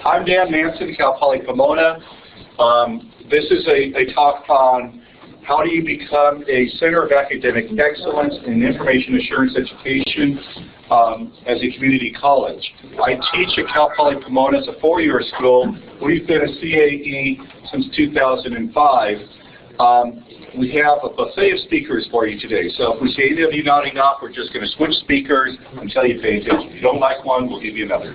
I'm Dan Manson, Cal Poly Pomona. This is a talk on how do you become a center of academic excellence in information assurance education as a community college. I teach at Cal Poly Pomona as a four-year school. We've been a CAE since 2005. We have a buffet of speakers for you today. So if we see any of you nodding off, we're just going to switch speakers until you pay attention. If you don't like one, we'll give you another.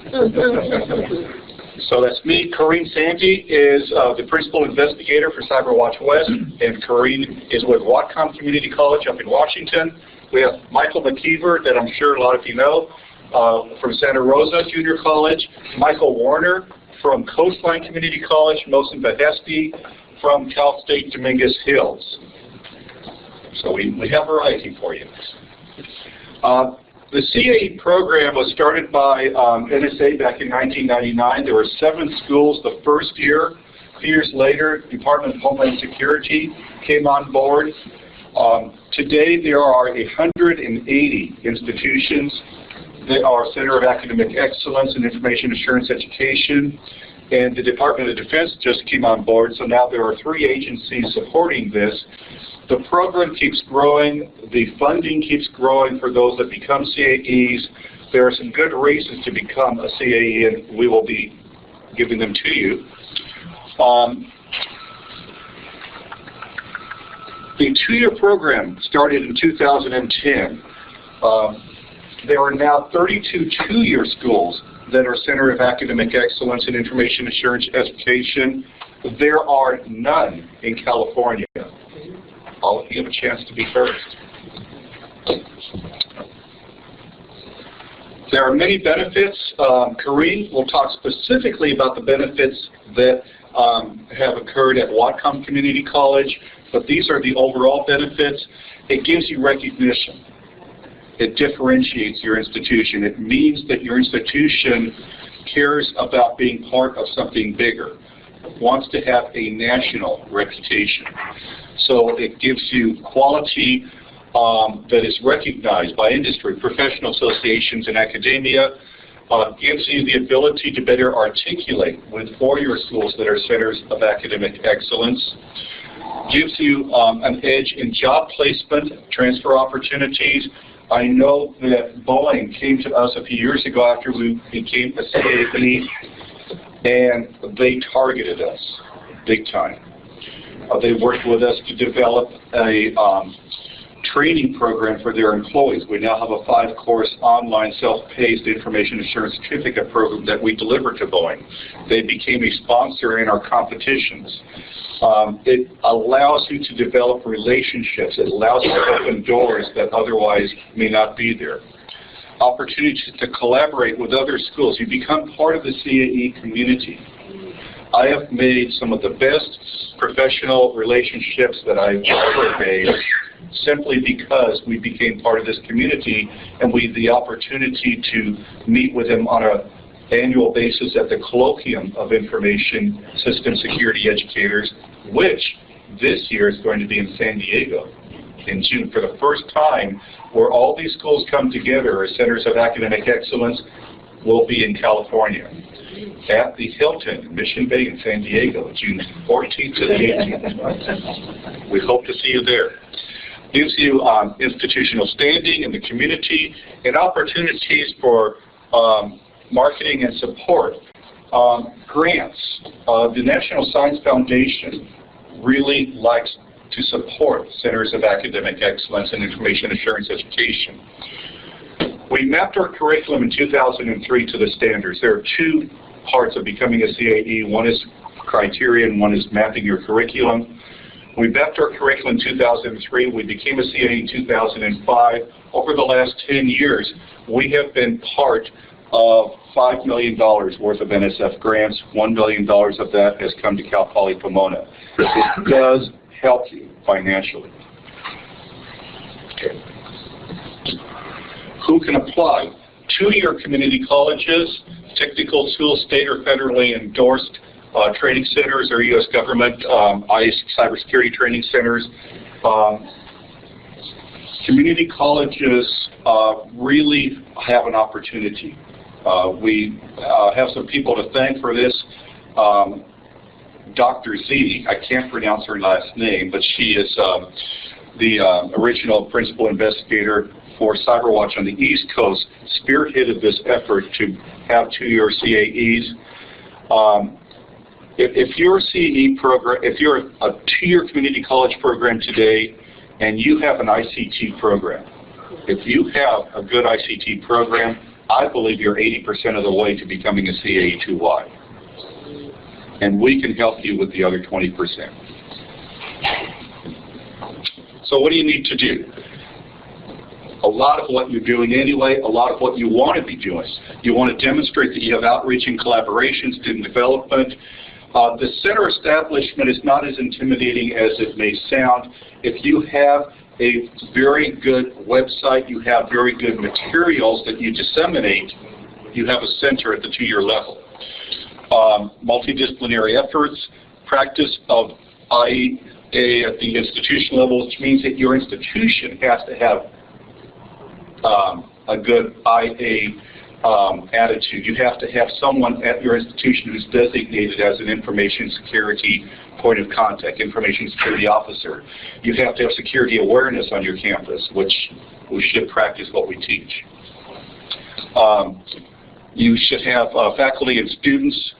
So that's me. Corrine Sandy is the principal investigator for CyberWatch West, and Corrine is with Whatcom Community College up in Washington. We have Michael McKeever, that I'm sure a lot of you know, from Santa Rosa Junior College, Michael Warner from Coastline Community College, Mosin Behesti from Cal State Dominguez Hills. So we have variety for you. The CAE program was started by NSA back in 1999. There were 7 schools the first year. A few years later, Department of Homeland Security came on board. Today, there are 180 institutions that are Center of Academic Excellence in Information Assurance Education. And the Department of Defense just came on board, so now there are 3 agencies supporting this. The program keeps growing, the funding keeps growing for those that become CAEs. There are some good reasons to become a CAE, and we will be giving them to you. The 2-year program started in 2010. There are now 32 2-year schools that are Center of Academic Excellence in Information Assurance Education. There are none in California. All of you have a chance to be first. There are many benefits. Corrine will talk specifically about the benefits that have occurred at Whatcom Community College, but these are the overall benefits. It gives you recognition. It differentiates your institution. It means that your institution cares about being part of something bigger, wants to have a national reputation. So it gives you quality that is recognized by industry, professional associations, and academia. Gives you the ability to better articulate with 4-year schools that are centers of academic excellence. Gives you an edge in job placement, transfer opportunities. I know that Boeing came to us a few years ago after we became a CAE, and they targeted us big time. They worked with us to develop a training program for their employees. We now have a 5-course online self-paced information assurance certificate program that we deliver to Boeing. They became a sponsor in our competitions. It allows you to develop relationships. It allows you to open doors that otherwise may not be there. Opportunities to collaborate with other schools. You become part of the CAE community. I have made some of the best professional relationships that I've ever made simply because we became part of this community, and we had the opportunity to meet with them on an annual basis at the Colloquium of Information System Security Educators, which this year is going to be in San Diego in June for the first time, where all these schools come together as centers of academic excellence. Will be in California at the Hilton, Mission Bay in San Diego, June 14th to the 18th. We hope to see you there. Gives you institutional standing in the community and opportunities for marketing and support. Grants. The National Science Foundation really likes to support centers of academic excellence in information assurance education. We mapped our curriculum in 2003 to the standards. There are 2 parts of becoming a CAE. One is criteria and one is mapping your curriculum. We mapped our curriculum in 2003. We became a CAE in 2005. Over the last 10 years, we have been part of $5 million worth of NSF grants. $1 million of that has come to Cal Poly Pomona. It does help you financially. Okay. Who can apply? 2-year community colleges, technical schools, state or federally endorsed training centers or U.S. government, cybersecurity training centers. Community colleges really have an opportunity. We have some people to thank for this. Dr. Z, I can't pronounce her last name, but she is the original principal investigator for CyberWatch on the East Coast, spearheaded this effort to have 2-year CAEs. If you're a CAE program, if you're a 2-year community college program today, and you have an ICT program, if you have a good ICT program, I believe you're 80% of the way to becoming a CAE2Y. And we can help you with the other 20%. So what do you need to do? A lot of what you're doing anyway, a lot of what you want to be doing. You want to demonstrate that you have outreach and collaboration, student development. The center establishment is not as intimidating as it may sound. If you have a very good website, you have very good materials that you disseminate, you have a center at the 2-year level. Multidisciplinary efforts, practice of IA at the institution level, which means that your institution has to have a good IA attitude. You have to have someone at your institution who's designated as an information security point of contact, information security officer. You have to have security awareness on your campus, which we should practice what we teach. You should have faculty and students.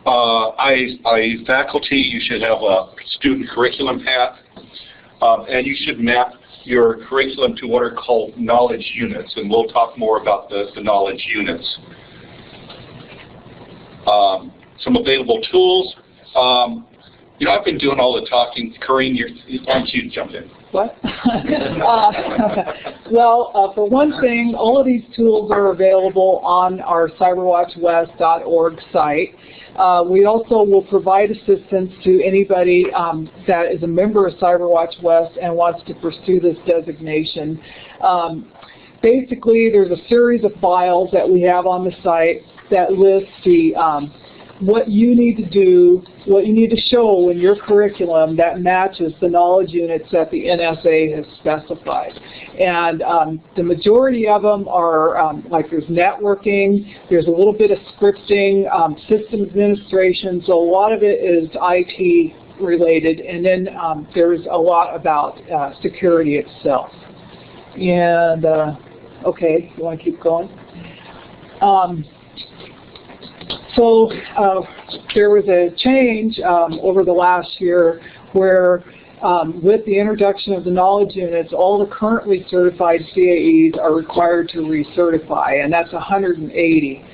IA faculty, you should have a student curriculum path, and you should map your curriculum to what are called knowledge units, and we'll talk more about the knowledge units. Some available tools. You know, I've been doing all the talking. Corinne, why don't you jump in? What? Well, for one thing, all of these tools are available on our cyberwatchwest.org site. We also will provide assistance to anybody that is a member of CyberWatch West and wants to pursue this designation. Basically, there's a series of files that we have on the site that lists the what you need to do, what you need to show in your curriculum that matches the knowledge units that the NSA has specified. And the majority of them are, like there's networking, there's a little bit of scripting, system administration, so a lot of it is IT related, and then there's a lot about security itself. And, okay, you want to keep going? So there was a change over the last year where with the introduction of the knowledge units, all the currently certified CAEs are required to recertify, and that's 180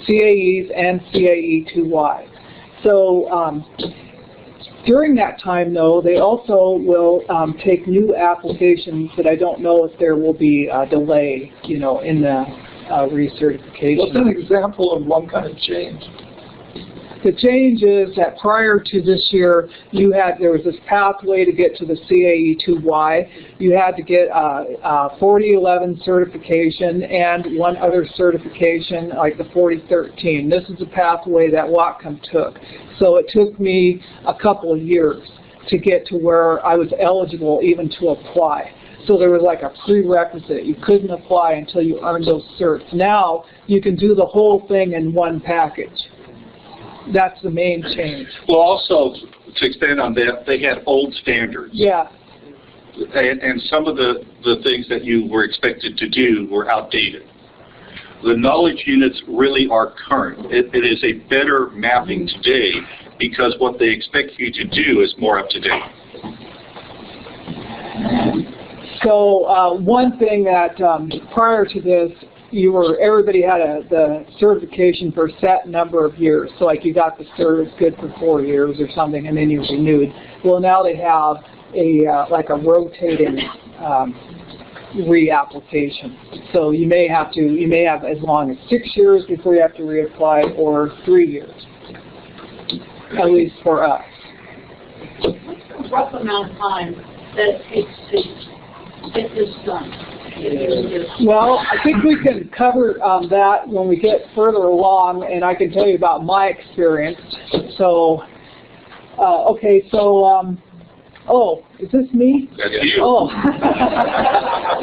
CAEs and CAE2Y. So during that time, though, they also will take new applications, but I don't know if there will be a delay, you know, in the recertification. What's an example of one kind of change? The change is that prior to this year, there was this pathway to get to the CAE2Y. You had to get a 4011 certification and one other certification, like the 4013. This is a pathway that Whatcom took. So it took me a couple of years to get to where I was eligible even to apply. So there was like a prerequisite. You couldn't apply until you earned those certs. Now you can do the whole thing in one package. That's the main change. Well, also, to expand on that, they had old standards. Yeah. And some of the things that you were expected to do were outdated. The knowledge units really are current. It is a better mapping today because what they expect you to do is more up to date. So one thing that prior to this, everybody had the certification for a set number of years. So like you got the cert, it's good for 4 years or something, and then you renewed. Well, now they have like a rotating reapplication. So you may have as long as 6 years before you have to reapply, or 3 years, at least for us. What's the rough amount of time that it takes to get this done? Well, I think we can cover that when we get further along, and I can tell you about my experience. So, okay, so, oh, is this me? That's you. Oh,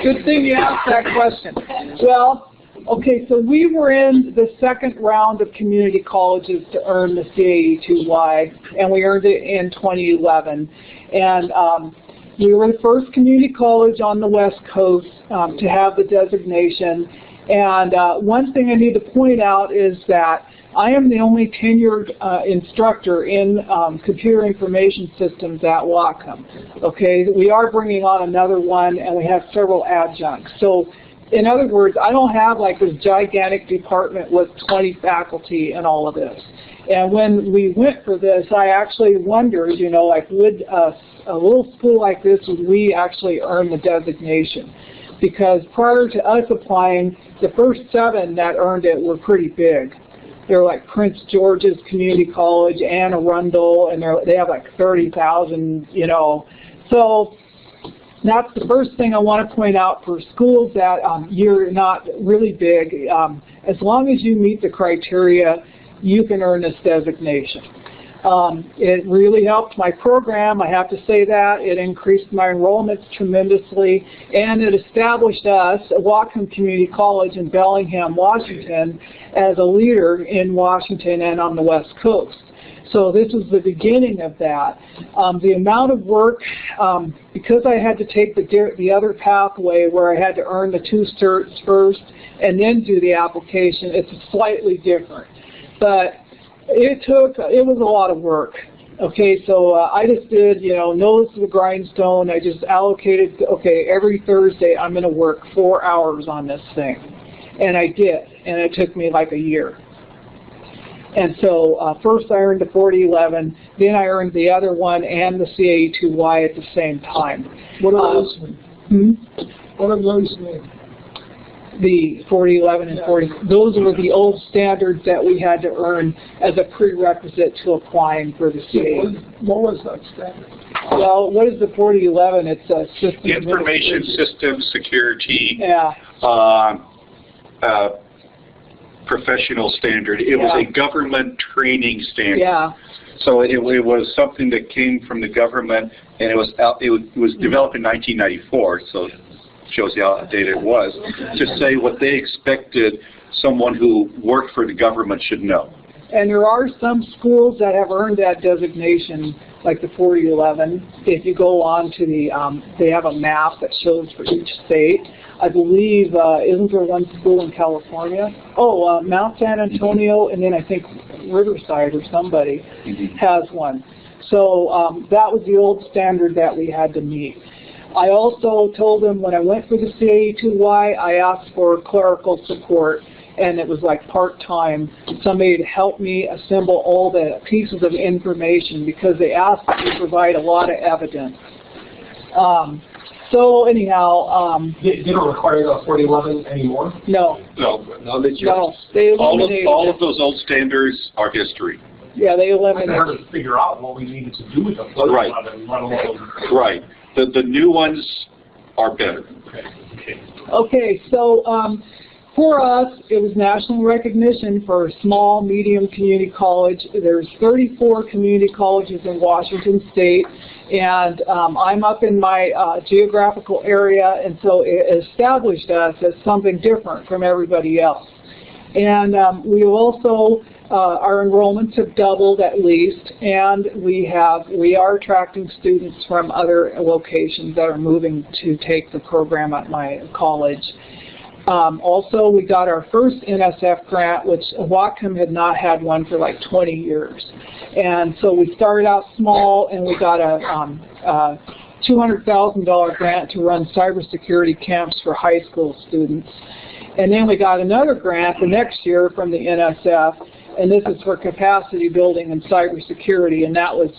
good thing you asked that question. Well, Okay, so we were in the second round of community colleges to earn the CAE2Y, and we earned it in 2011. And we were the first community college on the West Coast to have the designation. And one thing I need to point out is that I am the only tenured instructor in computer information systems at Whatcom. Okay, we are bringing on another one, and we have several adjuncts. So, in other words, I don't have like this gigantic department with 20 faculty and all of this. And when we went for this, I actually wondered, you know, like, would a little school like this, would we actually earn the designation? Because prior to us applying, the first 7 that earned it were pretty big. They're like Prince George's Community College, Anne Arundel, and they have like 30,000, you know. So that's the first thing I want to point out for schools that you're not really big. As long as you meet the criteria, you can earn this designation. It really helped my program, I have to say that. It increased my enrollments tremendously, and it established us, Whatcom Community College in Bellingham, Washington, as a leader in Washington and on the West Coast. So this was the beginning of that. The amount of work, because I had to take the other pathway where I had to earn the 2 certs first and then do the application, it's slightly different. But it was a lot of work. Okay, so I just did, you know, nose to the grindstone. I just allocated, okay, every Thursday I'm going to work 4 hours on this thing. And I did, and it took me like a year. And so first I earned the 4011, then I earned the other one and the CAE2Y at the same time. What are those? What are those mean? The 4011 and 40, those were the old standards that we had to earn as a prerequisite to applying for the CAE. What was that standard? Well, what is the 4011? It's a system Information system security. Yeah. Professional standard. It was a government training standard. Yeah. So it was something that came from the government, and it was developed in 1994. So shows you how outdated it was, to say what they expected someone who worked for the government should know. And there are some schools that have earned that designation, like the 4011. If you go on to the, they have a map that shows for each state. I believe, isn't there one school in California? Oh, Mount San Antonio, and then I think Riverside or somebody has one. So that was the old standard that we had to meet. I also told them when I went for the CAE2Y, I asked for clerical support, and it was like part-time, somebody to help me assemble all the pieces of information because they asked me to provide a lot of evidence. So anyhow, You don't require the 4011 anymore? no, No, that you're, no, they eliminated all of those old standards are history. Yeah, they I eliminated had to figure out what we needed to do with them. Right. Let alone. Right. The new ones are better. Okay. Okay, so for us, it was national recognition for a small, medium community college. There's 34 community colleges in Washington State, and I'm up in my geographical area, and so it established us as something different from everybody else. And we also, our enrollments have doubled at least, and we are attracting students from other locations that are moving to take the program at my college. Also, we got our first NSF grant, which Whatcom had not had one for like 20 years. And so we started out small, and we got a $200,000 grant to run cybersecurity camps for high school students. And then we got another grant the next year from the NSF, and this is for capacity building and cybersecurity, and that was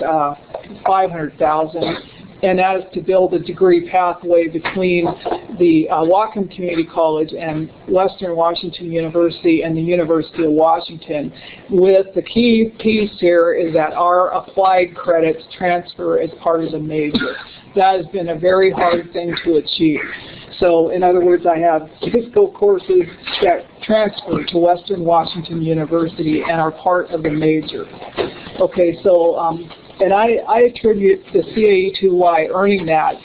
$500,000. And that is to build a degree pathway between the Whatcom Community College and Western Washington University and the University of Washington. With the key piece here is that our applied credits transfer as part of the major. That has been a very hard thing to achieve. So, in other words, I have Cisco courses that transfer to Western Washington University and are part of the major. Okay, so, and I attribute the CAE2Y earning that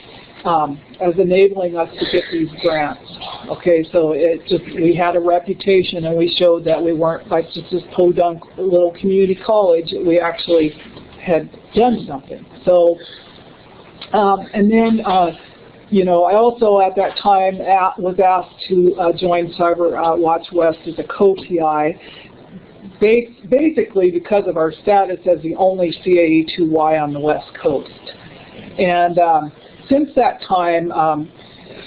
as enabling us to get these grants. Okay, so we had a reputation, and we showed that we weren't like just this podunk little community college. We actually had done something. So, and then, you know, I also at that time was asked to join Cyber Watch West as a co-PI, basically because of our status as the only CAE2Y on the West Coast. And since that time,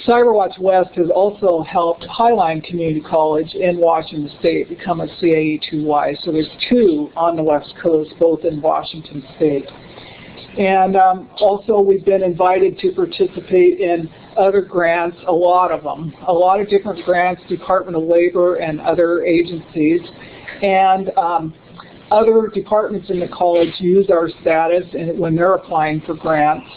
CyberWatch West has also helped Highline Community College in Washington State become a CAE2Y. So there's two on the West Coast, both in Washington State. And also we've been invited to participate in other grants, a lot of them, a lot of different grants, Department of Labor and other agencies. And other departments in the college use our status when they're applying for grants.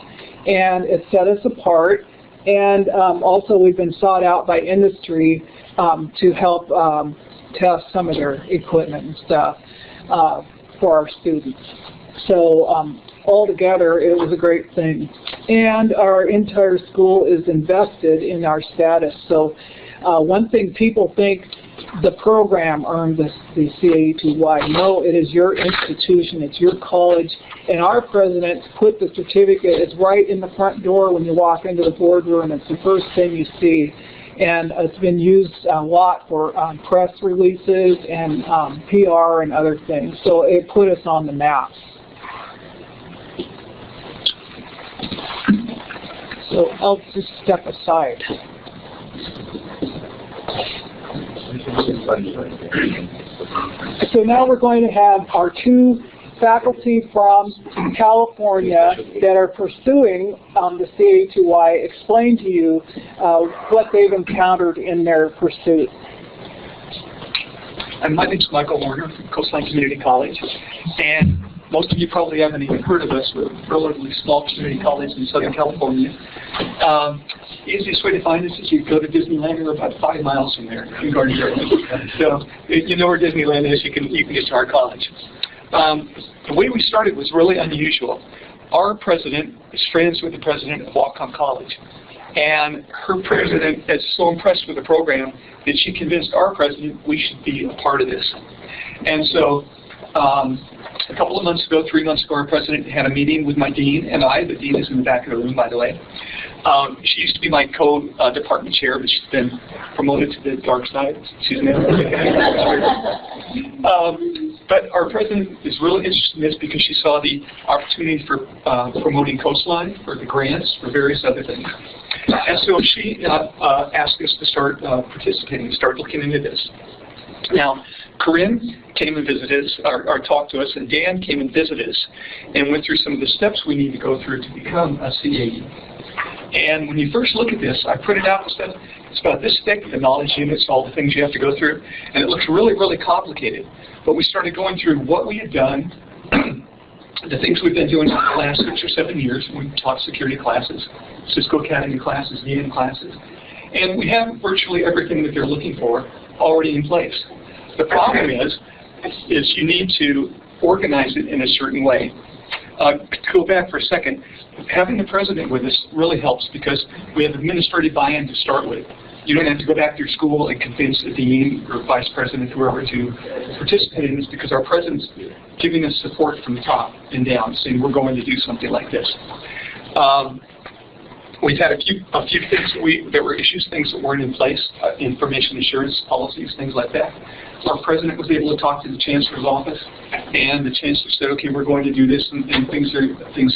And it set us apart. And also we've been sought out by industry to help test some of their equipment and stuff for our students. So altogether, it was a great thing. And our entire school is invested in our status. So one thing people think, the program earned the CAE2Y. No, it is your institution, it's your college, and our president put the certificate, it's right in the front door when you walk into the boardroom, it's the first thing you see. And it's been used a lot for press releases and PR and other things, so it put us on the map. So I'll just step aside. So now we're going to have our two faculty from California that are pursuing the CAE2Y explain to you what they've encountered in their pursuit. My name is Michael Warner from Coastline Community College, and most of you probably haven't even heard of us. We're a relatively small community college in Southern California. The easiest way to find us is you go to Disneyland. We're about 5 miles from there in Garden Grove. So if you know where Disneyland is, you can get to our college. The way we started was really unusual. Our president is friends with the president of Whatcom College. And her president is so impressed with the program that she convinced our president we should be a part of this. And so a couple of months ago, 3 months ago, our president had a meeting with my dean and I. The dean is in the back of the room, by the way. She used to be my co-department chair, but she's been promoted to the dark side. She's now. But our president is really interested in this because she saw the opportunity for promoting Coastline, for the grants, for various other things. And so she asked us to start participating, start looking into this. Now, Corinne came and visited us, or talked to us, and Dan came and visited us, and went through some of the steps we need to go through to become a CAE. And when you first look at this, I printed out the stuff. It's about this thick, the knowledge units, all the things you have to go through, and it looks really, really complicated. But we started going through what we had done, the things we've been doing for the last 6 or 7 years. We taught security classes, Cisco Academy classes, VM classes, and we have virtually everything that they're looking for already in place. The problem is you need to organize it in a certain way. To go back for a second, having the president with us really helps because we have administrative buy-in to start with. You don't have to go back to your school and convince the dean or vice president, whoever, to participate in this because our president's giving us support from the top and down, saying we're going to do something like this. We've had a few things that were issues, things that weren't in place, information assurance policies, things like that. Our president was able to talk to the chancellor's office, and the chancellor said, "Okay, we're going to do this," and things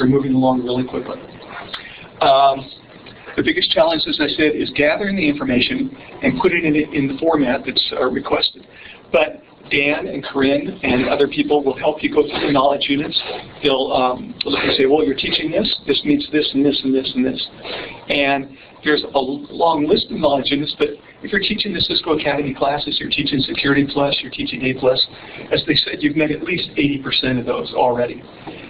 are moving along really quickly. The biggest challenge, as I said, is gathering the information and putting it in the format that's requested. But Dan and Corinne and other people will help you go through the knowledge units. They'll look and say, well, you're teaching this, this means this and this and this and this. And there's a long list of knowledge units, but if you're teaching the Cisco Academy classes, you're teaching Security Plus, you're teaching A+, as they said, you've met at least 80% of those already.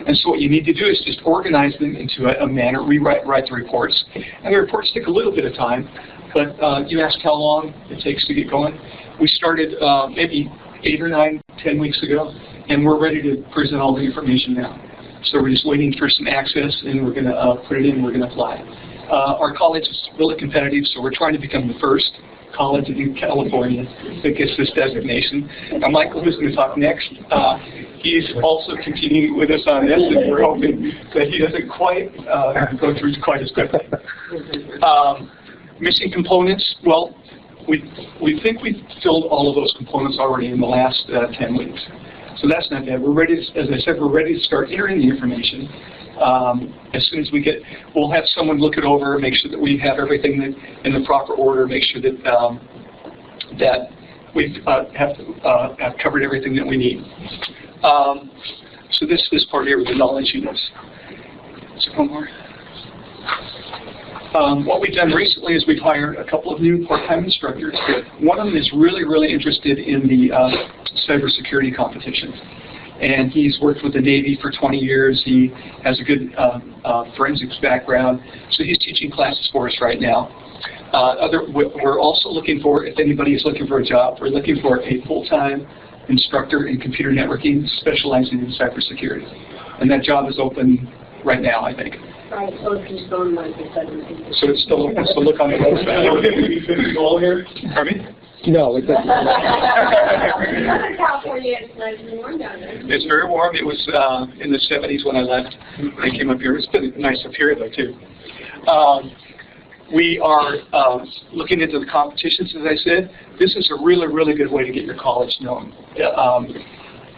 And so what you need to do is just organize them into a manner, write the reports. And the reports take a little bit of time, but you asked how long it takes to get going. We started maybe 8 or 9, 10 weeks ago, and we're ready to present all the information now. So we're just waiting for some access, and we're going to put it in, we're going to apply. Our college is really competitive, so we're trying to become the first college in California that gets this designation. And Michael, who's going to talk next, he's also continuing with us on this, and we're hoping that he doesn't quite go through quite as quickly. Missing components, well, we think we've filled all of those components already in the last 10 weeks. So that's not bad. We're ready to, as I said, we're ready to start entering the information. As soon as we get, we'll have someone look it over, make sure that we have everything that, in the proper order, make sure that that we have covered everything that we need. So this part here with the knowledge units. So one more. What we've done recently is we've hired a couple of new part-time instructors. One of them is really interested in the cybersecurity competition. And he's worked with the Navy for 20 years. He has a good forensics background. So he's teaching classes for us right now. We're also looking for, if anybody is looking for a job, we're looking for a full-time instructor in computer networking specializing in cybersecurity. And that job is open right now, I think. Right, so it's still on like the 17th. So it's still open, so look on the website. All here? Pardon me? No, it doesn't. California, it's nice and warm down there. It's very warm. It was in the 70s when I left. I came up here. It's been nice up here, though, too. We are looking into the competitions, as I said. This is a really good way to get your college known.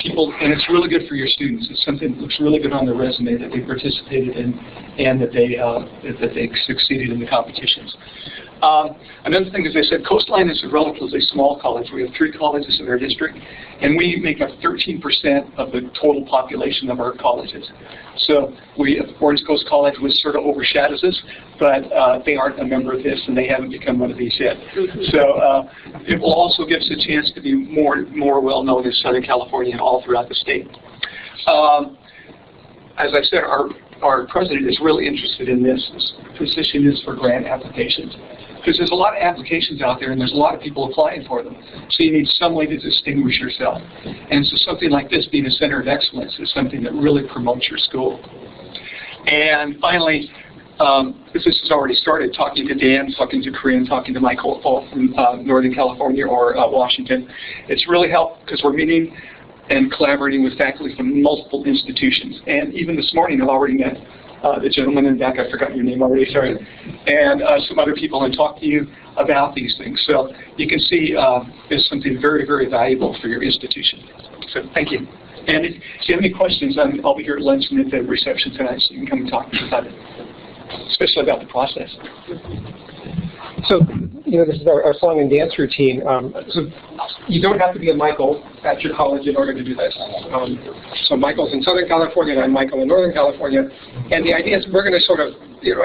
People, and it's really good for your students. It's something that looks really good on their resume that they participated in and that they succeeded in the competitions. Another thing, as I said, Coastline is a relatively small college. We have 3 colleges in our district, and we make up 13% of the total population of our colleges. So Orange Coast College was sort of overshadows us, but they aren't a member of this, and they haven't become one of these yet. So it will also give us a chance to be more well known in Southern California and all throughout the state. As I said, our president is really interested in this. His position is for grant applications. Because there's a lot of applications out there and there's a lot of people applying for them. So you need some way to distinguish yourself. And so something like this, being a center of excellence, is something that really promotes your school. And finally, this has already started, talking to Dan, talking to Corinne, talking to Michael from Northern California or Washington. It's really helped because we're meeting and collaborating with faculty from multiple institutions. And even this morning I've already met the gentleman in the back, I forgot your name already, sorry, and some other people, and talk to you about these things. So you can see it's something very valuable for your institution. So thank you. And if you have any questions, I'll be here at lunch and at the reception tonight, so you can come and talk to me about it, especially about the process. So, this is our song and dance routine. So you don't have to be a Michael at your college in order to do this. So Michael's in Southern California, and I'm Michael in Northern California. And the idea is we're going to sort of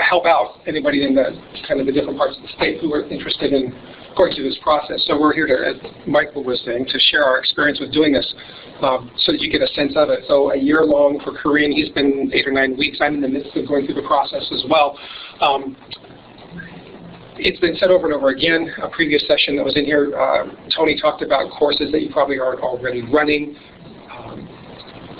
help out anybody in the kind of the different parts of the state who are interested in going through this process. So we're here to, as Michael was saying, to share our experience with doing this so that you get a sense of it. So a year long for Korean, he's been 8 or 9 weeks. I'm in the midst of going through the process as well. It's been said over and over again, a previous session that was in here, Tony talked about courses that you probably aren't already running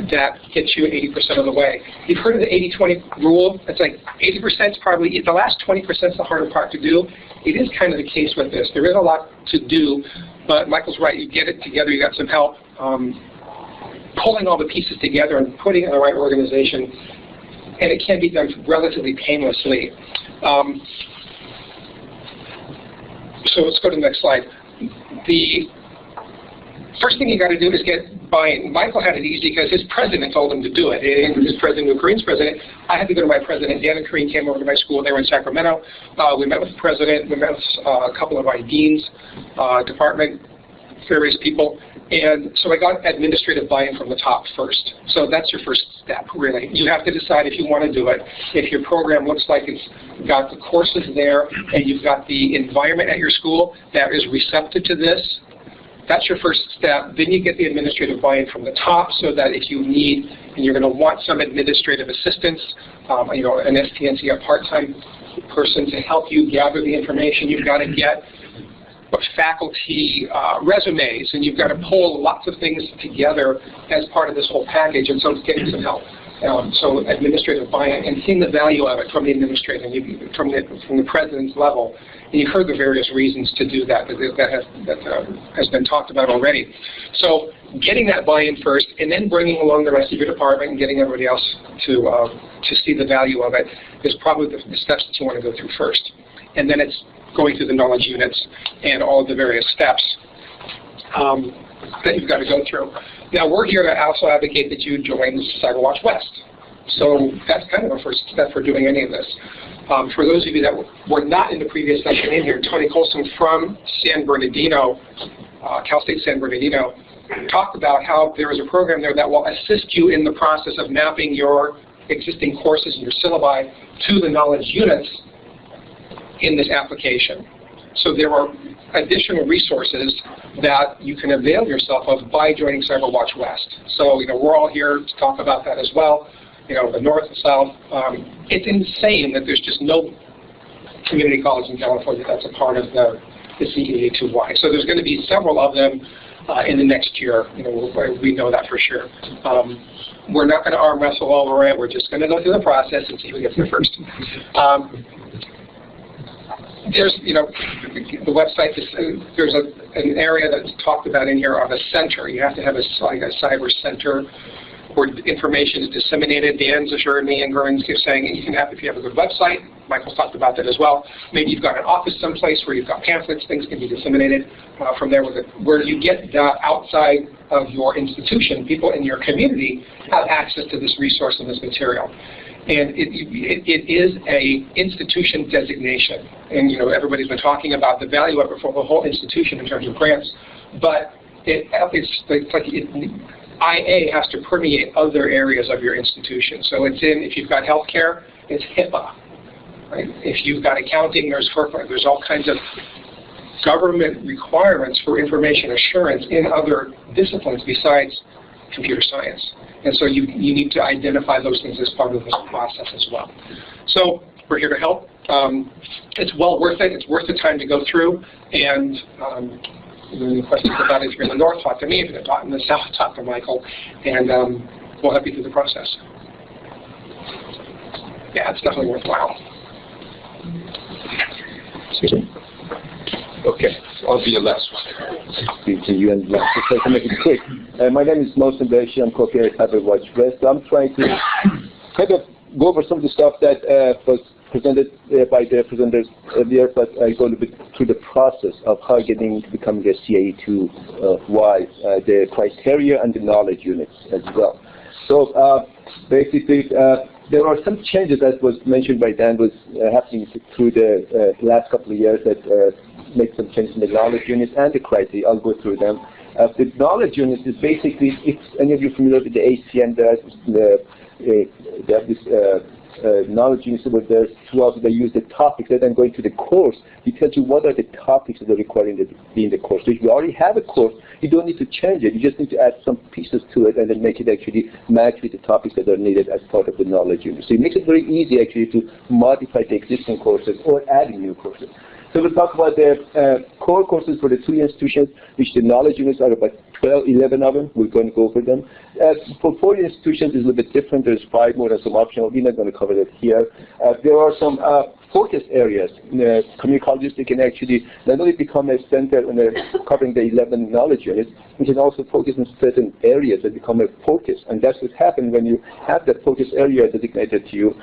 that gets you 80% of the way. You've heard of the 80-20 rule. It's like 80% is probably, the last 20% is the harder part to do. It is kind of the case with this. There is a lot to do, but Michael's right. You get it together, you got some help pulling all the pieces together and putting it in the right organization, and it can be done relatively painlessly. So let's go to the next slide. The first thing you got to do is get buy-in. Michael had it easy because his president told him to do it. His president, Kareem's president, I had to go to my president. Dan and Kareem came over to my school. They were in Sacramento. We met with the president. We met with a couple of my deans, department, various people. And so I got administrative buy-in from the top first. So that's your first step, really. You have to decide if you want to do it. If your program looks like it's got the courses there and you've got the environment at your school that is receptive to this, that's your first step. Then you get the administrative buy-in from the top so that if you need, and you're going to want some administrative assistance, an STNC, a part-time person to help you gather the information you've got to get, faculty resumes, and you've got to pull lots of things together as part of this whole package, and so it's getting some help. So administrative buy-in and seeing the value of it from the administrator, from the president's level. And you've heard the various reasons to do that has been talked about already. So getting that buy-in first, and then bringing along the rest of your department and getting everybody else to see the value of it is probably the steps that you want to go through first. And then it's going through the knowledge units and all of the various steps that you've got to go through. Now, we're here to also advocate that you join CyberWatch West. So that's kind of a first step for doing any of this. For those of you that were not in the previous session in here, Tony Colson from San Bernardino, Cal State San Bernardino, talked about how there is a program there that will assist you in the process of mapping your existing courses and your syllabi to the knowledge units in this application. So there are additional resources that you can avail yourself of by joining CyberWatch West. So, we're all here to talk about that as well. The North and South. It's insane that there's just no community college in California that's a part of the CAE2Y. So there's going to be several of them in the next year. We know that for sure. We're not going to arm wrestle over it. We're just going to go through the process and see who gets there first. There's, the website, there's an area that's talked about in here of a center. You have to have a cyber center where information is disseminated. Dan's assured me, and Gurren's saying you can have, if you have a good website. Michael's talked about that as well. Maybe you've got an office someplace where you've got pamphlets, things can be disseminated from there. Where you get outside of your institution, people in your community have access to this resource and this material. And it is a institution designation. And everybody's been talking about the value of it for the whole institution in terms of grants, but IA has to permeate other areas of your institution. So if you've got healthcare, it's HIPAA. Right? If you've got accounting, there's FERPA. There's all kinds of government requirements for information assurance in other disciplines besides computer science. And so you need to identify those things as part of this process as well. So we're here to help. It's well worth it. It's worth the time to go through. And any questions about it, if you're in the north, talk to me. If you're in the south, talk to Michael. And we'll help you through the process. Yeah, it's definitely worthwhile. Okay, so I'll be the last one. Speak to you and so to make it quick. My name is Mohsen Beshi. I'm co-creator at CyberWatch West. I'm trying to kind of go over some of the stuff that was presented by the presenters earlier, but I go a little bit through the process of how getting to becoming a CAE2Y, the criteria and the knowledge units as well. So basically, there are some changes that was mentioned by Dan was happening through the last couple of years that make some changes in the knowledge units and the criteria. I'll go through them. The knowledge units is basically, if any of you are familiar with the ACN, they have this knowledge units where there's throughout they use the topics, and then going to the course, it tells you what are the topics that are required in the course. So if you already have a course, you don't need to change it. You just need to add some pieces to it and then make it actually match with the topics that are needed as part of the knowledge unit. So it makes it very easy actually to modify the existing courses or adding new courses. So we'll talk about the core courses for the two institutions, which the knowledge units are about 11 of them. We're going to go over them. For 4 institutions, it's a little bit different. There's 5 more and some optional. We're not going to cover that here. There are some focus areas. Community colleges, they can actually not only become a center covering the 11 knowledge units, we can also focus on certain areas that become a focus. And that's what happens when you have that focus area designated to you.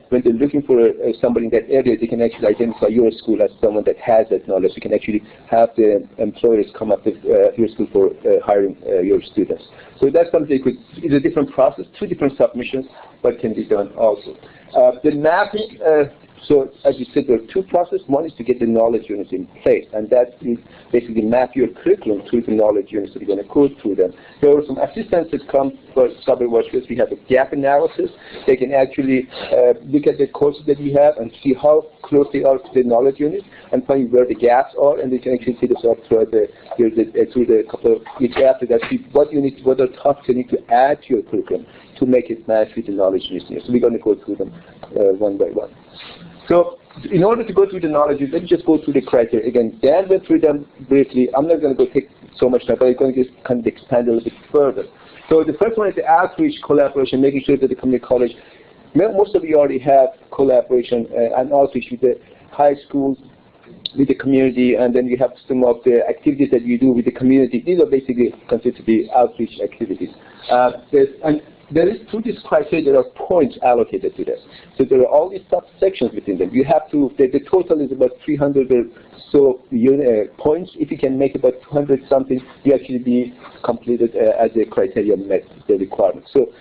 When they're looking for somebody in that area, they can actually identify your school as someone that has that knowledge. You can actually have the employers come up with your school for hiring your students. So that's something it's a different process, 2 different submissions, but can be done also. The mapping, so as you said, there are 2 processes. One is to get the knowledge units in place, and that is basically map your curriculum through the knowledge units that you're going to go through them. There are some assistants that come for CyberWatch West. We have a gap analysis. They can actually look at the courses that we have and see how close they are to the knowledge units and find where the gaps are, and they can actually see this up through the couple of weeks after that, see what are topics you need to add to your curriculum to make it match with the knowledge units. So we're going to go through them one by one. So in order to go through the knowledge, let's just go through the criteria. Again, Dan went through them briefly. I'm not going to go take so much time, but I'm going to just kind of expand a little bit further. So the first one is the outreach collaboration, making sure that the community college, most of you already have collaboration and outreach with the high schools, with the community, and then you have some of the activities that you do with the community. These are basically considered to be outreach activities. And there is, through this criteria, there are points allocated to them. So there are all these subsections within them. You have to, the total is about 300 or so points. If you can make about 200 something, you actually be completed as a criteria met the requirement. So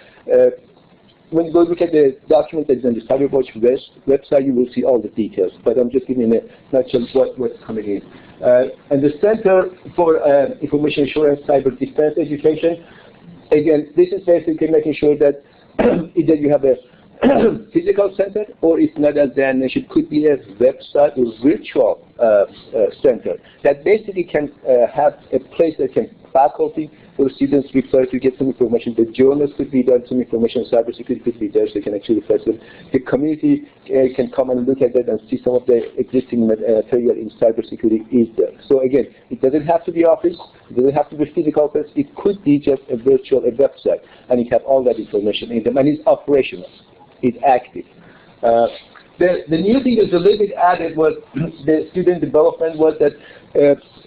when you go look at the document that is on the CyberWatch website, you will see all the details. But I'm just giving a nutshell what's coming in. And the Center for Information Assurance Cyber Defense Education, again, this is basically making sure that either you have a physical center, or if not, then it could be a website or virtual center that basically can have a place that can faculty or students refer to get some information. The journals could be done, some information, cybersecurity could be there, so you can actually refer to them. The community can come and look at that and see some of the existing material in cybersecurity is there. So again, it doesn't have to be office, it doesn't have to be physical place, it could be just a virtual website, and you have all that information in them, and it's operational, it's active. The new thing is a little bit added was the student development was that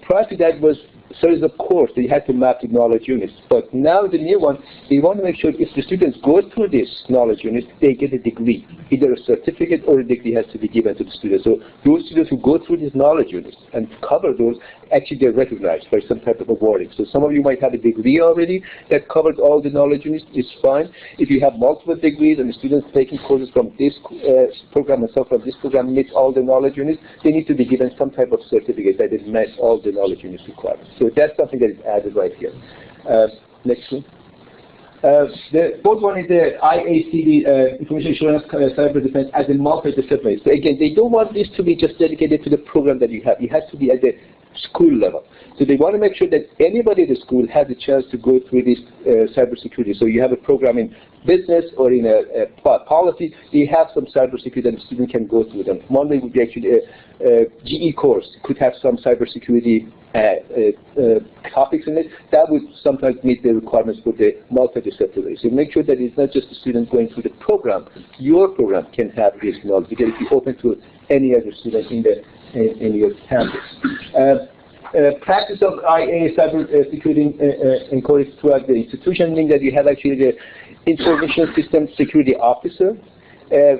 prior to that was series of course they had to map the knowledge units. But now the new one, they want to make sure if the students go through this knowledge unit, they get a degree. Either a certificate or a degree has to be given to the students. So those students who go through these knowledge units and cover those, actually they're recognized by some type of awarding. So some of you might have a degree already that covers all the knowledge units, it's fine. If you have multiple degrees and the students taking courses from this program and so from this program meets all the knowledge units, they need to be given some type of certificate that it met all the knowledge units requirements. So that's something that is added right here. Next one. The fourth one is the IACD, Information Assurance Cyber Defense, as a multidisciplinary. So again, they don't want this to be just dedicated to the program that you have. It has to be at the school level. So they want to make sure that anybody at the school has a chance to go through this cybersecurity. So you have a program in business or in a policy, they have some cybersecurity and the student can go through them. One way would be actually a GE course, could have some cybersecurity topics in it. That would sometimes meet the requirements for the multidisciplinary. So make sure that it's not just the student going through the program. Your program can have this knowledge because it be open to any other student in your campus. Practice of IA cybersecurity encouraged throughout the institution, meaning that you have actually the information system security officer.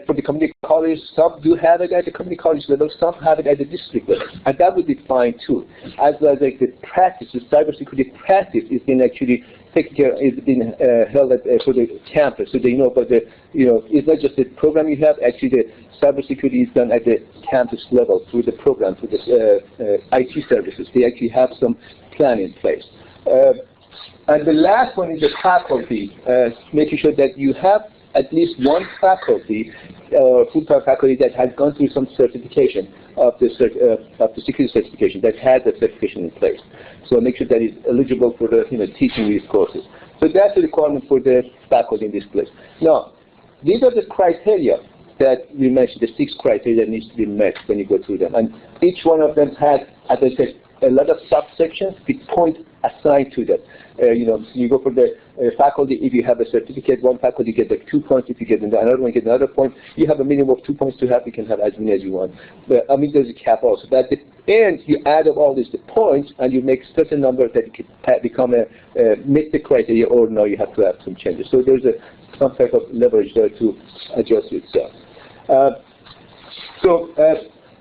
For the community college, some do have it at the community college level, some have it at the district level, and that would be fine too. As well as like the practice, the cybersecurity practice is being actually taken care, is being held at for the campus, so they know. But the it's not just the program you have. Actually, the cybersecurity is done at the campus level through the program, through the IT services. They actually have some plan in place. And the last one is the faculty, making sure that you have at least one faculty, full-time faculty that has gone through some certification of the security certification, that has that certification in place. So make sure that it's eligible for the teaching these courses. So that's the requirement for the faculty in this place. Now, these are the criteria that we mentioned, the 6 criteria that needs to be met when you go through them. And each one of them has, as I said, a lot of subsections with points assigned to them. You go for the faculty, if you have a certificate, one faculty gets like 2 points, if you get another one, get another point. You have a minimum of 2 points to have, you can have as many as you want. But I mean, there's a cap also. But at the end, you add up all these points, and you make certain numbers that can become meet the criteria, or no, you have to have some changes. So there's some type of leverage there to adjust itself.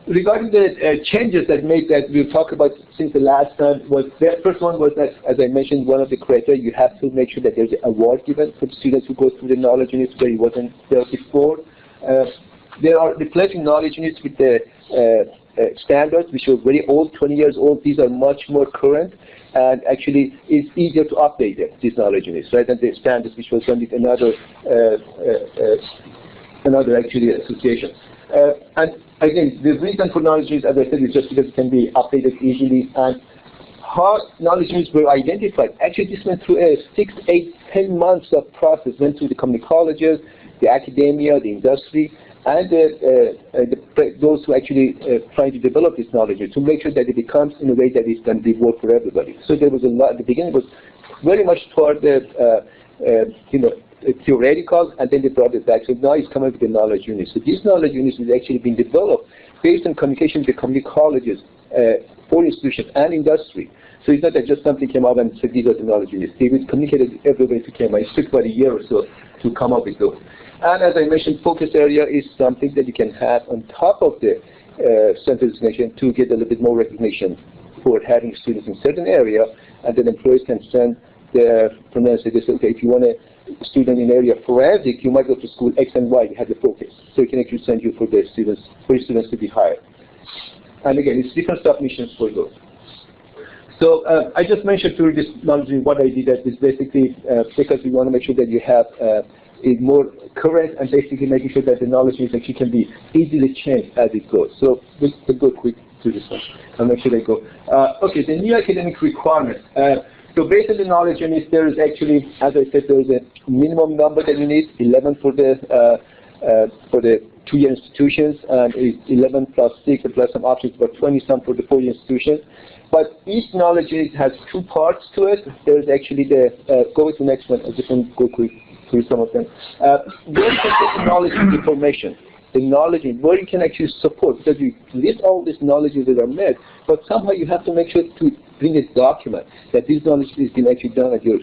Regarding the changes that made that we've talked about since the last time, was the first one was that, as I mentioned, one of the criteria, you have to make sure that there's an award given for the students who go through the knowledge units where it wasn't there before. There are replacing knowledge units with the standards, which are very old, 20 years old. These are much more current, and actually it's easier to update them, these knowledge units, rather than the standards which was done with another actually association. And again, the reason for knowledge units, as I said, is just because it can be updated easily. And how knowledge units were identified, actually this went through a 6, 8, 10 months of process, went through the community colleges, the academia, the industry, and those who actually trying to develop this knowledge unit to make sure that it becomes in a way that it can be work for everybody. So there was a lot, at the beginning it was very much toward the theoretical, and then they brought it back. So now it's coming with the knowledge unit. So these knowledge units is actually being developed based on communication with the community colleges, for institutions and industry. So it's not that just something came up and said these are the knowledge units. They would communicate it everywhere to came. It took about a year or so to come up with those. And as I mentioned, focus area is something that you can have on top of the center designation to get a little bit more recognition for having students in certain area, and then employers can send from there and say, okay, if you want a student in area forensic, you might go to school X and Y, you have the focus. So it can actually send you for the students, to be hired. And again, it's different submissions for those. So I just mentioned through this knowledge what I did that is basically because we want to make sure that you have a more current and basically making sure that the knowledge is actually can be easily changed as it goes. So we'll go quick to this one. I'll make sure they go. Okay, the new academic requirements. So based on the knowledge units, there is actually, as I said, there is a minimum number that you need, 11 for the 2-year institutions, and 11 plus 6 plus some options, about 20 some for the 4-year institutions. But each knowledge unit has 2 parts to it. There's actually go with the next one. I just want to go quick through some of them. Where you can get the knowledge and information. The knowledge in where you can actually support, because you list all these knowledges that are met, but somehow you have to make sure to bring a document that this knowledge is being actually done at your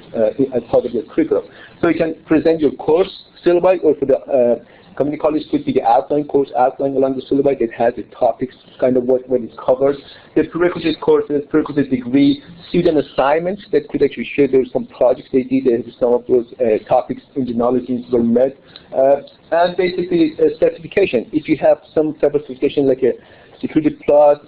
as part of your curriculum. So you can present your course syllabi, or for the community college could be the outline course outline along the syllabi that has the topics, kind of what is covered. The prerequisite courses, prerequisite degree, student assignments that could actually share there some projects they did, some of those topics in the knowledge were met. And basically certification. If you have some type of certification like a Security Plus,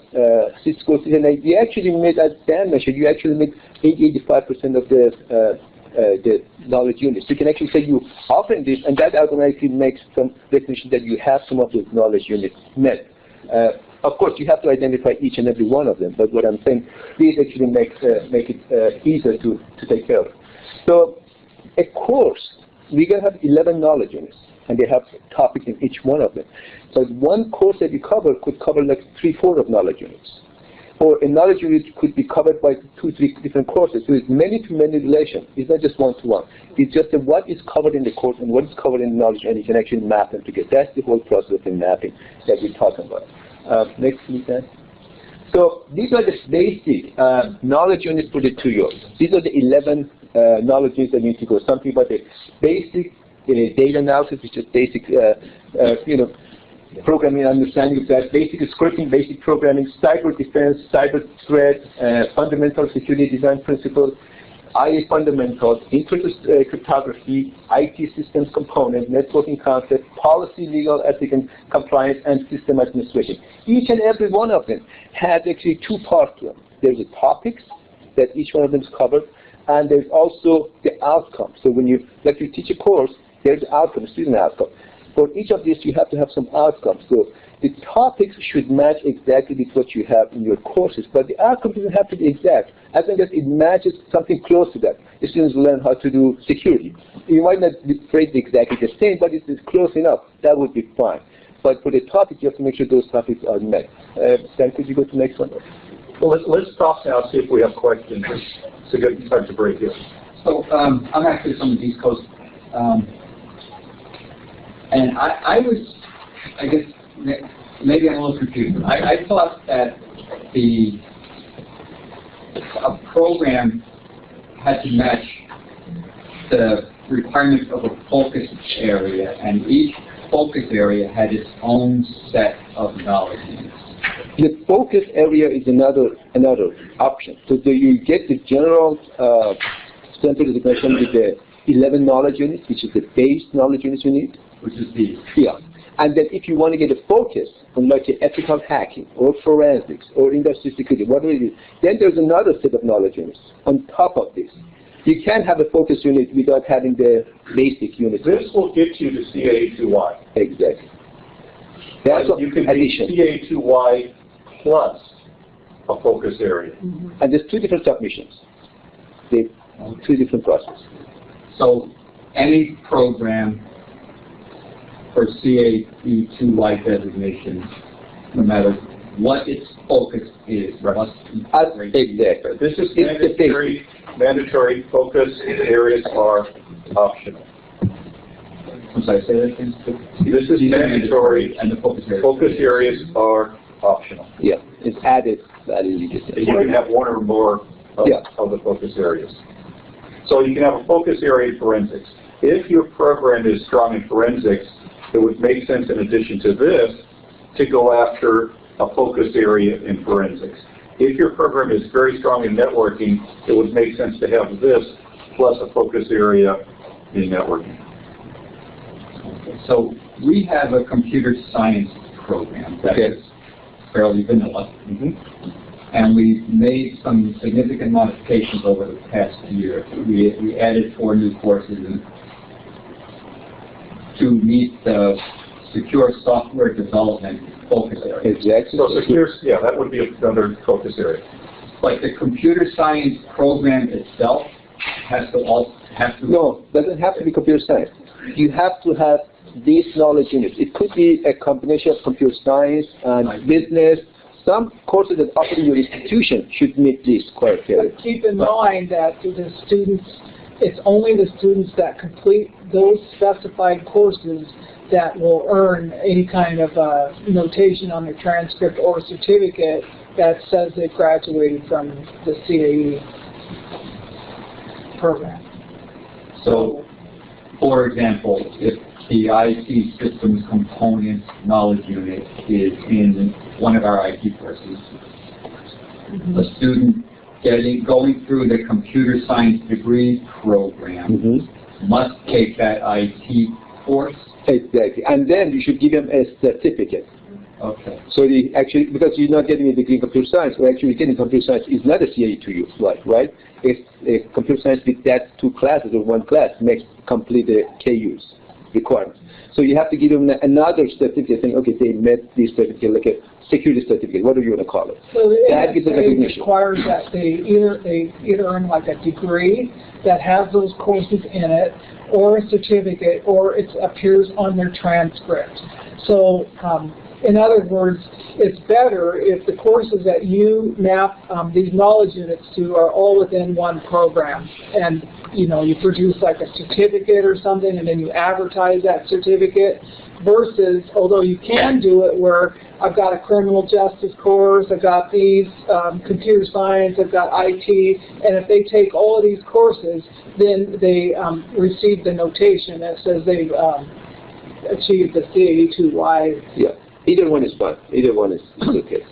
Cisco, CNA, you actually made, as Dan mentioned, you actually made 80-85% of the knowledge units. You can actually say you offering this, and that automatically makes some recognition that you have some of those knowledge units met. Of course, you have to identify each and every one of them, but what I'm saying, these actually make it easier to take care of. So a course, we're going to have 11 knowledge units, and they have topics in each one of them. So one course that you cover could cover like 3-4 of knowledge units. Or a knowledge unit could be covered by 2-3 different courses. So it's many-to-many relation. It's not just one-to-one. It's just what is covered in the course and what is covered in the knowledge, and you can actually map them together. That's the whole process of the mapping that we're talking about. Next, please, Dan. So these are the basic knowledge units for the 2 years. These are the 11 knowledge units that need to go. Something about the basic data analysis, which is basic, programming and understanding of that, basic scripting, basic programming, cyber defense, cyber threat, fundamental security design principles, IA fundamentals, encrypted cryptography, IT systems component, networking concept, policy, legal, ethics, and compliance, and system administration. Each and every one of them has actually 2 parts to them. There's the topics that each one of them is covered, and there's also the outcome. So when you teach a course, there's the outcome, student outcome. For each of these, you have to have some outcomes. So the topics should match exactly with what you have in your courses, but the outcome doesn't have to be exact. As long as it matches something close to that. The students learn how to do security. You might not phrase it exactly the same, but it's close enough. That would be fine. But for the topic, you have to make sure those topics are met. Dan, could you go to the next one? Well, let's stop now, see if we have questions. It's a good time to break in. So I'm actually from the East Coast. And I guess, maybe I'm a little confused. I thought that a program had to match the requirements of a focus area, and each focus area had its own set of knowledge units. The focus area is another option. So you get the general center designation with the 11 knowledge units, which is the base knowledge units you need. Which is the And then if you want to get a focus on like ethical hacking or forensics or industry security, whatever it is, then there's another set of knowledge units on top of this. You can't have a focus unit without having the basic unit. This will get you to CAE2Y. Exactly. That's what you can addition. be CAE2Y plus a focus area. Mm-hmm. And there's 2 different submissions. They 2 different processes. So any program for CAE2Y designation, no matter what its focus is. Exactly. This is mandatory. Mandatory focus areas are optional. I'm sorry, say that again. This is mandatory, and the focus areas. Focus areas are optional. Yeah, it's added. That is, you can have one or more of the focus areas. So you can have a focus area in forensics. If your program is strong in forensics, it would make sense in addition to this to go after a focus area in forensics. If your program is very strong in networking, it would make sense to have this plus a focus area in networking. Okay. So we have a computer science program that is fairly vanilla. And we've made some significant modifications over the past year. We added 4 new courses to meet the secure software development focus area. Exactly. So secure, that would be another focus area. But the computer science program itself has to also No, doesn't have to be computer science. You have to have these knowledge units. It could be a combination of computer science and business. Some courses that offer in your institution should meet these criteria. But keep in mind that the students, it's only the students that complete those specified courses that will earn any kind of notation on their transcript or certificate that says they graduated from the CAE program. So, for example, if the IT systems components knowledge unit is in one of our IT courses, a student going through the computer science degree program must take that IT course. Exactly, and then you should give them a certificate. Okay. So they actually, because you're not getting a degree in computer science, or actually getting computer science is not a CAE2Y, right? It's a computer science with that 2 classes or 1 class makes complete the KU's requirements. So you have to give them another certificate saying, okay, they met this certificate, like a security certificate, whatever you want to call it. So that gives a recognition. Requires that they either earn like a degree that has those courses in it, or a certificate, or it appears on their transcript. So, in other words, it's better if the courses that you map these knowledge units to are all within one program, and you produce like a certificate or something, and then you advertise that certificate. Versus, although you can do it where I've got a criminal justice course, I've got these computer science, I've got IT, and if they take all of these courses, then they receive the notation that says they've achieved the CAE2Y. Yeah, either one is fine. Either one is okay.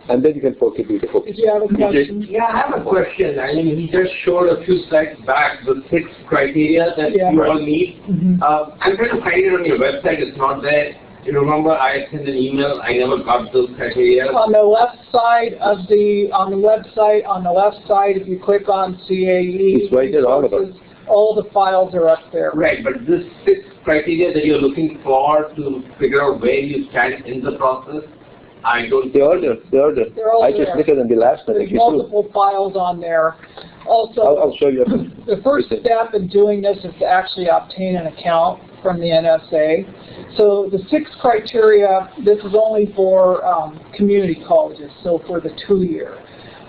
And then you can focus with the focus. Did you have a question? Yeah, I have a question. I mean, he just showed a few slides back the 6 criteria that you all need. I'm trying to find it on your website. It's not there. You remember I sent an email. I never got those criteria. On the left side of the website, on the left side, if you click on CAE, it's right there, all of them. All the files are up there. Right, but this 6 criteria that you're looking for to figure out where you stand in the process, I don't. They are there. They are there. They're all I there. just looked at them the last time. There's multiple files on there. Also, I'll show you. The first step in doing this is to actually obtain an account from the NSA. So the 6 criteria, this is only for community colleges, so for the 2-year.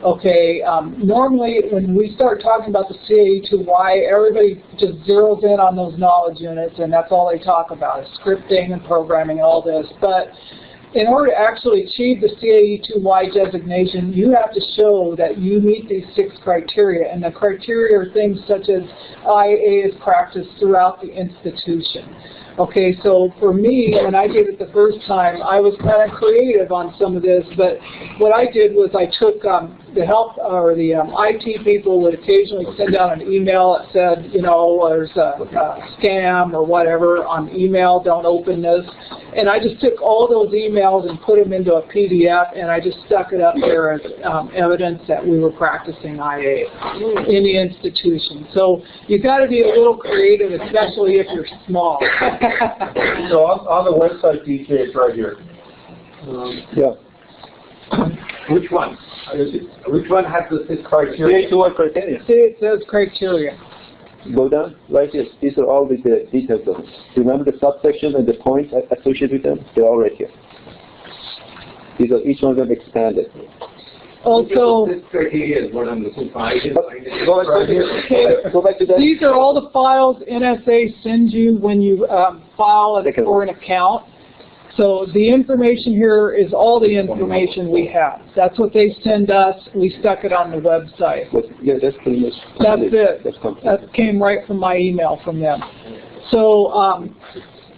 Okay, normally when we start talking about the CAE2Y, everybody just zeroes in on those knowledge units, and that's all they talk about is scripting and programming and all this. But in order to actually achieve the CAE2Y designation, you have to show that you meet these 6 criteria, and the criteria are things such as IA is practiced throughout the institution. Okay, so for me, when I did it the first time, I was kind of creative on some of this, but what I did was I took the help, or the IT people would occasionally send out an email that said, there's a scam or whatever on email, don't open this. And I just took all those emails and put them into a PDF, and I just stuck it up there as evidence that we were practicing IA in the institution. So you got to be a little creative, especially if you're small. So on the website, DJ, it's right here. Which one? Which one has the 6 criteria? CAE2Y criteria. See, it says criteria. Go down, right here. These are all with the details of them. Remember the subsection and the points associated with them? They're all right here. These are each one of them expanded. Also, This criteria is what I'm looking for. I didn't find it. Go back to that. these are all the files NSA sends you when you file for an account. So the information here is all the information we have. That's what they send us. We stuck it on the website. Yeah, that's pretty much. That's it. That's complete. That came right from my email from them. So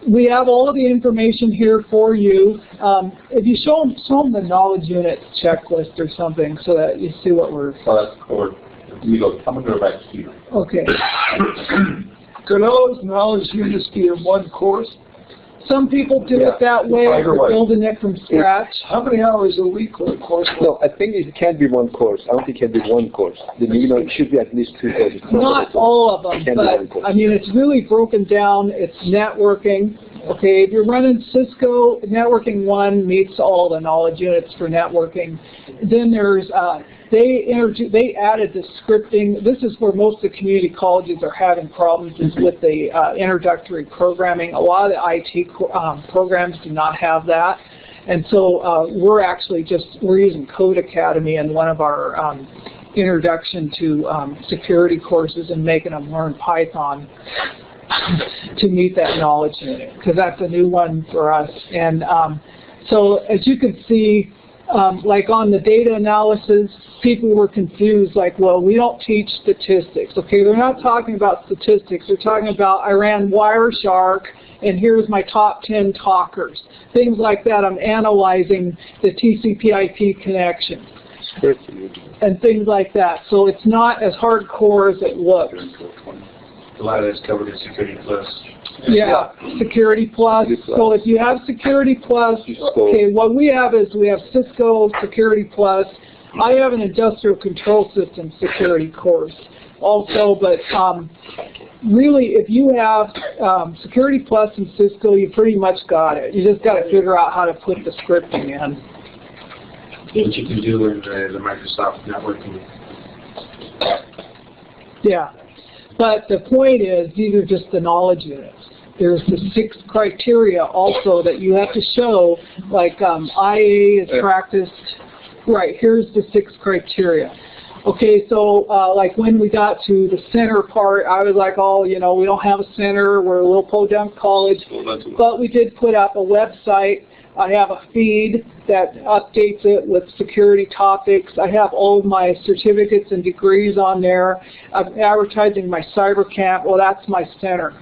we have all of the information here for you. If you show them the knowledge unit checklist or something so that you see what we're... Oh, that's covered. I'm going to go back to Peter. Okay. Could those knowledge units be in one course? Some people do it that way, Either way. building it from scratch. How many hours a week will a course? No, I think it can be one course. I don't think it can be one course. It should be at least 2 courses. Not all of them, It can be one but course. I mean, it's really broken down. It's networking. Okay, if you're running Cisco, networking 1 meets all the knowledge units for networking. Then there's they added the scripting. This is where most of the community colleges are having problems, is with the introductory programming. A lot of the IT programs do not have that. And so we're using Code Academy in one of our introduction to security courses and making them learn Python to meet that knowledge unit, because that's a new one for us. And so as you can see, like on the data analysis, people were confused, like, well, we don't teach statistics. Okay, they're not talking about statistics. They're talking about I ran Wireshark, and here's my top 10 talkers. Things like that. I'm analyzing the TCP/IP connection and things like that. So it's not as hardcore as it looks. A lot of that's covered in Security Plus. Yeah, Security Plus. So if you have Security Plus, okay, what we have is we have Cisco Security Plus. I have an Industrial Control System Security course also, but really if you have Security Plus and Cisco, you pretty much got it. You just got to figure out how to put the scripting in. What you can do in the Microsoft networking. Yeah. But the point is, these are just the knowledge units. There's the 6 criteria also that you have to show, like IA is practiced. Right, here's the 6 criteria. Okay, so like when we got to the center part, I was like, oh, you know, we don't have a center. We're a little podunk college. But we did put up a website. I have a feed that updates it with security topics. I have all of my certificates and degrees on there. I'm advertising my cyber camp. Well, that's my center.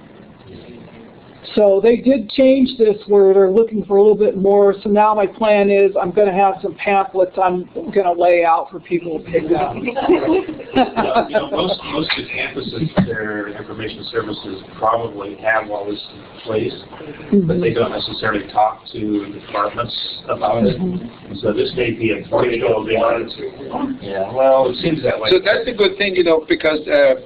So they did change this where they're looking for a little bit more. So now my plan is I'm going to have some pamphlets I'm going to lay out for people to pick up. You know, most of the campuses, their information services probably have all this in place, but they don't necessarily talk to the departments about it. So this may be a portal they wanted to. Yeah, well, it seems that way. So that's a good thing, you know, because,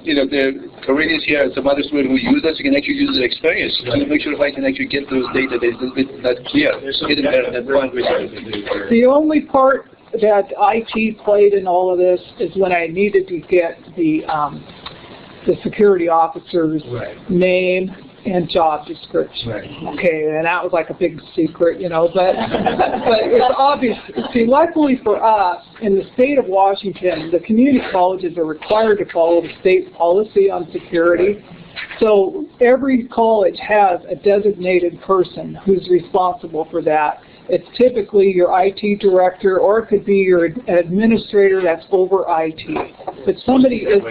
you know, the Corinthians here and some other students who use this, you can actually use the experience to make sure if I can actually get those data that is a bit that clear. The only part that IT played in all of this is when I needed to get the security officer's name and job description. Okay, and that was like a big secret, you know, but it's obvious. See, luckily for us, in the state of Washington, the community colleges are required to follow the state policy on security. So every college has a designated person who's responsible for that. It's typically your IT director, or it could be your administrator that's over IT. But somebody is,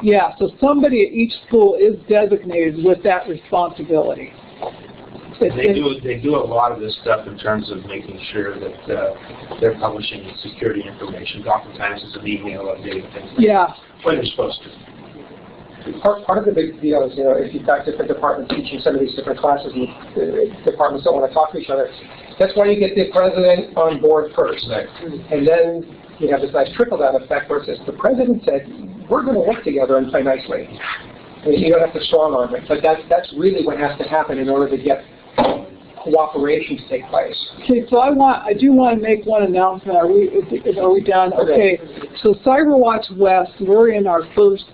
yeah, so somebody at each school is designated with that responsibility. They do a lot of this stuff in terms of making sure that they're publishing security information. Oftentimes it's an email update and things like that. When they're supposed to. Part of the big deal is, you know, if you've got different departments teaching some of these different classes and the departments don't want to talk to each other, that's why you get the president on board first. Right. And then you have this nice trickle-down effect where it says, the president said, we're going to work together and play nicely. I mean, you don't have to strong-arm it, but that's really what has to happen in order to get cooperation to take place. Okay, so I do want to make one announcement. Are we done? Okay, so CyberWatch West, we're in our first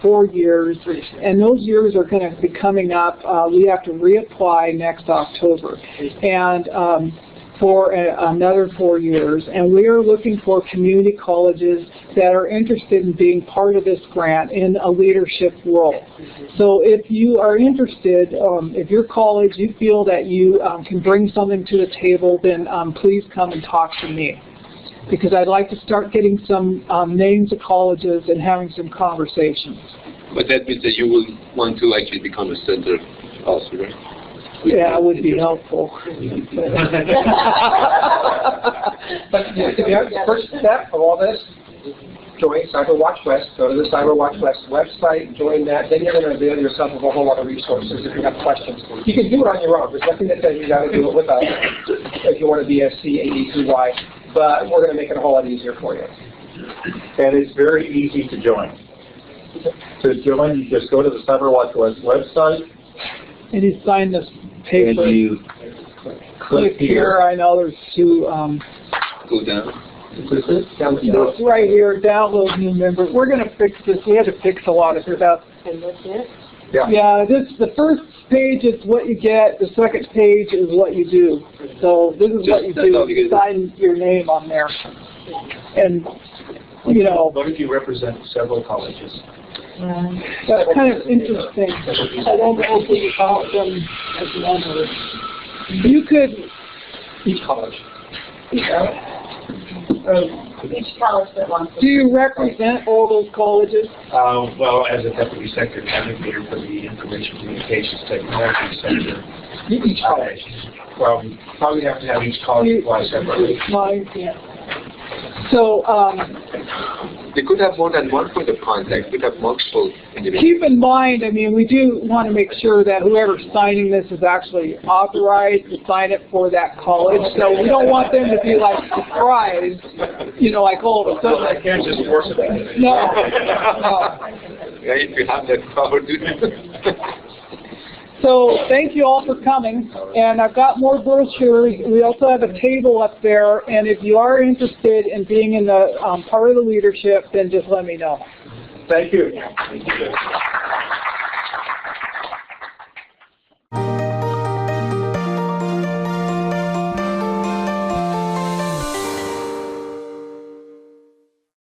4 years, and those years are going to be coming up. We have to reapply next October. And for another 4 years, and we are looking for community colleges that are interested in being part of this grant in a leadership role. So if you are interested, if your college, you feel that you can bring something to the table, then please come and talk to me, because I'd like to start getting some names of colleges and having some conversations. But that means that you will want to actually become a center also, right? Yeah, it would be helpful. But the first step of all this, join CyberWatch West, go to the CyberWatch West website, join that, then you're going to avail yourself of a whole lot of resources if you have questions. You can do it on your own. There's nothing that says you got to do it with us if you want to be a CAE2Y, but we're going to make it a whole lot easier for you. And it's very easy to join. To join, you just go to the CyberWatch West website. And you sign this paper. And you click here. I know there's two. Go down. It's right here, download new member. We're going to fix this. We had to fix a lot of stuff. And that's it? Yeah, the first page is what you get. The second page is what you do. So this is what you do. You sign your name on there. And, you know. What if you represent several colleges? That's kind of interesting. I don't know if we count them as members. You could. Each college. Each college that wants to. Do you represent all those colleges? Well, as a deputy sector navigator for the Information Communications Technology Center. Each college. Well, we probably have to have each college apply separately. Mine, yeah. So, they could have more than one point of contact. We could have multiple individuals. keep in mind, I mean, we do want to make sure that whoever's signing this is actually authorized to sign it for that college. So we don't want them to be like surprised, you know, like all of a sudden. I can't just force it. No. Yeah, if you have that power, do that. So thank you all for coming, and I've got more brochures. We also have a table up there, and if you are interested in being in the part of the leadership, then just let me know. Thank you.